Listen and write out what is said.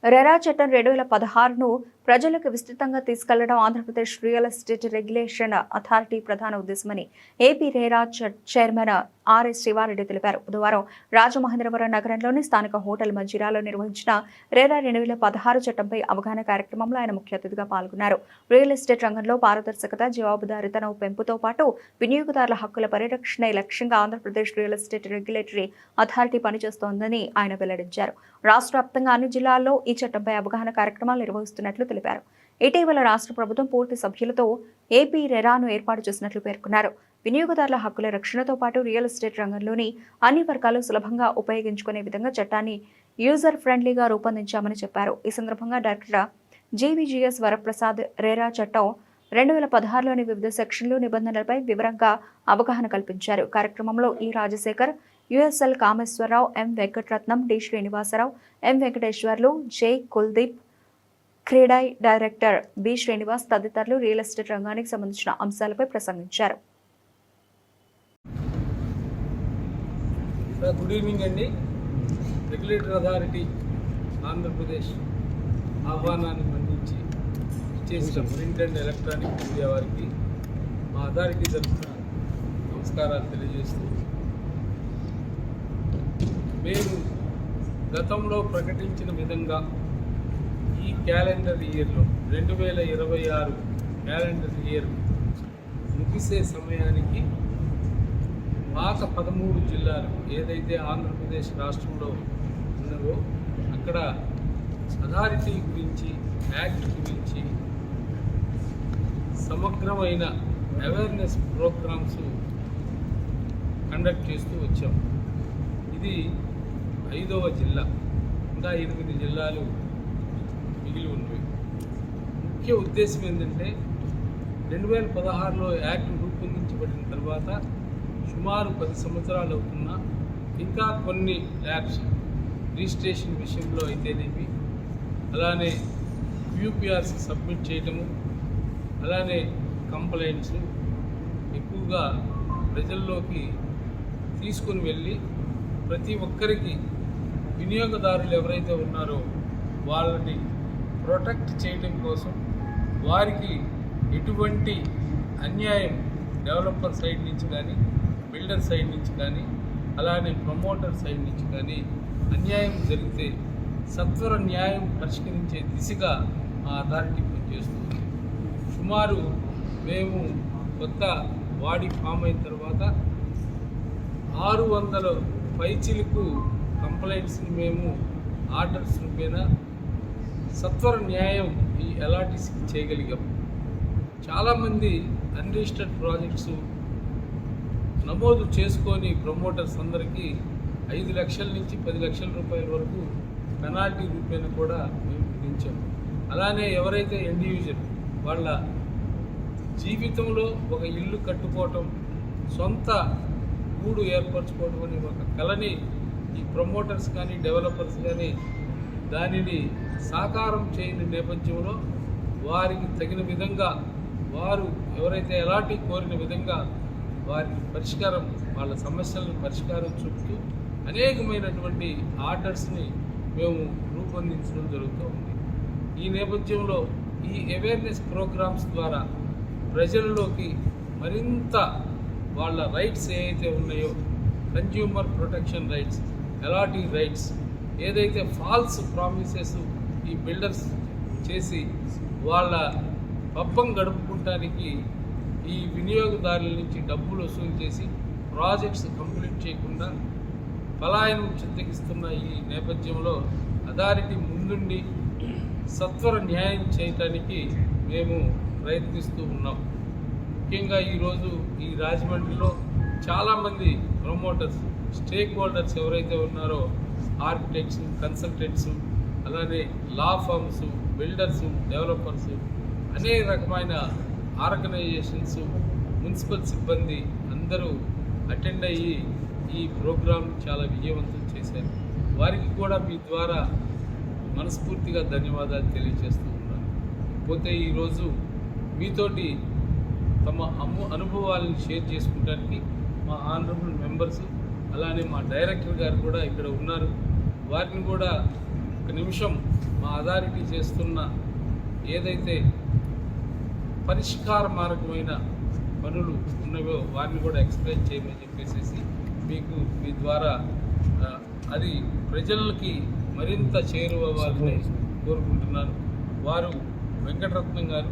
RERA చట్టం 2016ను ప్రజలకు విస్తృతంగా తీసుకెళ్లడం Andhra Pradesh real estate regulation authority ప్రధాన ఉద్దేశమని AP RERA chairman RS Siva Reddy తెలిపారు. బుధవారం రాజమహేంద్రవరం నగరంలోని స్థానిక హోటల్ మంజిరాలో నిర్వహించిన రెరా 2016 చట్టంపై అవగాహన కార్యక్రమంలో ఆయన ముఖ్య అతిథిగా పాల్గొన్నారు. రియల్ ఎస్టేట్ రంగంలో పారదర్శకత, జవాబుదారీతనం పెంపుతో పాటు వినియోగదారుల హక్కుల పరిరక్షణే లక్ష్యంగా Andhra Pradesh real estate regulatory authority పనిచేస్తోందని ఆయన వెల్లడించారు. రాష్ట్ర వ్యాప్తంగా అన్ని జిల్లాల్లో ఈ చట్టంపై అవగాహన కార్యక్రమాలు నిర్వహిస్తున్నట్లు తెలిపారు. ఇటీవల రాష్ట్ర ప్రభుత్వం పూర్తి సభ్యులతో ఏపీ రెరాను ఏర్పాటు చేసినట్లు పేర్కొన్నారు. వినియోగదారుల హక్కుల రక్షణతో పాటు రియల్ ఎస్టేట్ రంగంలోని అన్ని వర్గాలు సులభంగా ఉపయోగించుకునే విధంగా చట్టాన్ని యూజర్ ఫ్రెండ్లీగా రూపొందించామని చెప్పారు. ఈ సందర్భంగా డైరెక్టర్ జీవీజీఎస్ వరప్రసాద్ రెరా చట్టం 2016లోని వివిధ సెక్షన్లు, నిబంధనలపై వివరంగా అవగాహన కల్పించారు. కార్యక్రమంలో ఈ రాజశేఖర్, యుఎస్ఎల్ కామేశ్వరరావు, ఎం వెంకటరత్నం, డి శ్రీనివాసరావు, ఎం వెంకటేశ్వర్లు, జై కుల్దీప్, క్రీడా డైరెక్టర్ బి శ్రీనివాస్ తదితరులు రియల్ ఎస్టేట్ రంగానికి సంబంధించిన అంశాలపై ప్రసంగించారు. గుడ్ ఈవినింగ్ అండి. రెగ్యులేటరీ అథారిటీ ఆంధ్రప్రదేశ్ ఆహ్వానాన్ని మన్నించి చేసిన ప్రింట్ అండ్ ఎలక్ట్రానిక్ మీడియా వారికి మా అథారిటీ తరఫున నమస్కారాలు తెలియజేస్తూ, మేము గతంలో ప్రకటించిన విధంగా ఈ క్యాలెండర్ ఇయర్లో 2026 క్యాలెండర్ ఇయర్ ముగిసే సమయానికి పాత 13 జిల్లాలు ఏదైతే ఆంధ్రప్రదేశ్ రాష్ట్రంలో ఉన్నవో అక్కడ అథారిటీ గురించి, యాక్ట్ గురించి సమగ్రమైన అవేర్నెస్ ప్రోగ్రామ్స్ కండక్ట్ చేస్తూ వచ్చాం. ఇది 5వ జిల్లా, ఇంకా 8 జిల్లాలు మిగిలి ఉన్నవి. ముఖ్య ఉద్దేశం ఏంటంటే 2016లో యాక్ట్ రూపొందించబడిన తర్వాత సుమారు 10 సంవత్సరాలు అవుతున్నా ఇంకా కొన్ని ల్యాబ్స్ రిజిస్ట్రేషన్ విషయంలో అయితేనేమి, అలానే యూపీఆర్స్ సబ్మిట్ చేయటము, అలానే కంప్లైంట్స్ ఎక్కువగా ప్రజల్లోకి తీసుకుని వెళ్ళి ప్రతి ఒక్కరికి వినియోగదారులు ఎవరైతే ఉన్నారో వాళ్ళని ప్రొటెక్ట్ చేయడం కోసం వారికి ఎటువంటి అన్యాయం డెవలపర్ సైడ్ నుంచి కానీ, బిల్డర్ సైడ్ నుంచి కానీ, అలానే ప్రమోటర్ సైడ్ నుంచి కానీ అన్యాయం జరిగితే సత్వర న్యాయం పరిష్కరించే దిశగా ఆ అథారిటీ పనిచేస్తుంది. సుమారు మేము కొత్త బాడీ ఫామ్ అయిన తర్వాత 600 పైచిలకు కంప్లైంట్స్ని మేము ఆర్డర్స్ రూపేణ సత్వర న్యాయం ఈ ఎలాటీస్కి చేయగలిగాం. చాలామంది అన్రిజిస్టర్డ్ ప్రాజెక్ట్స్ నమోదు చేసుకొని ప్రమోటర్స్ అందరికీ 5 లక్షల నుంచి 10 లక్షల రూపాయల వరకు పెనాల్టీ రూపేణ కూడా మేము విధించాము. అలానే ఎవరైతే ఎండ్ యూజర్ వాళ్ళ జీవితంలో ఒక ఇల్లు కట్టుకోవటం, సొంత గూడు ఏర్పరచుకోవడం అనే ఒక కళని ఈ ప్రమోటర్స్ కానీ, డెవలపర్స్ కానీ దానిని సాకారం చేయని నేపథ్యంలో వారికి తగిన విధంగా, వారు ఎవరైతే ఎలాంటి కోరిన విధంగా వారికి పరిష్కారం, వాళ్ళ సమస్యలను పరిష్కారం చూపుతూ అనేకమైనటువంటి ఆర్డర్స్ని మేము రూపొందించడం జరుగుతూ ఉంది. ఈ నేపథ్యంలో ఈ అవేర్నెస్ ప్రోగ్రామ్స్ ద్వారా ప్రజల్లోకి మరింత వాళ్ళ రైట్స్ ఏవైతే ఉన్నాయో, కన్జ్యూమర్ ప్రొటెక్షన్ రైట్స్, ఎలాటీ రైట్స్, ఏదైతే ఫాల్స్ ప్రామిసెస్ ఈ బిల్డర్స్ చేసి వాళ్ళ పబ్బం గడుపుకుంటానికి ఈ వినియోగదారుల నుంచి డబ్బులు వసూలు చేసి ప్రాజెక్ట్స్ కంప్లీట్ చేయకుండా పలాయనం చింతకిస్తున్న ఈ నేపథ్యంలో అథారిటీ ముందుండి సత్వర న్యాయం చేయటానికి మేము ప్రయత్నిస్తూ ఉన్నాం. ముఖ్యంగా ఈరోజు ఈ రాజమండ్రిలో చాలామంది ప్రమోటర్స్, స్టేక్ హోల్డర్స్ ఎవరైతే ఉన్నారో ఆర్కిటెక్ట్స్, కన్సల్టెంట్స్, అలానే లా ఫర్మ్స్, బిల్డర్స్, డెవలపర్స్, అనేక రకమైన ఆర్గనైజేషన్స్, మున్సిపల్ సిబ్బంది అందరూ అటెండ్ అయ్యి ఈ ప్రోగ్రాం చాలా విజయవంతం చేశారు. వారికి కూడా మీ ద్వారా మనస్ఫూర్తిగా ధన్యవాదాలు తెలియజేస్తూ ఉన్నాను. పోతే ఈరోజు మీతోటి తమ అనుభవాలను షేర్ చేసుకోవడానికి మా ఆనరబుల్ మెంబర్స్, అలానే మా డైరెక్టర్ గారు కూడా ఇక్కడ ఉన్నారు. వారిని కూడా ఒక నిమిషం మా అథారిటీ చేస్తున్న ఏదైతే పరిష్కార మార్గమైన పనులు ఉన్నవో వాటిని కూడా ఎక్స్ప్లెయిన్ చేయమని చెప్పేసి మీకు మీ ద్వారా అది ప్రజలకి మరింత చేరువవ్వాలని కోరుకుంటున్నాను. వారు వెంకటరత్నం గారు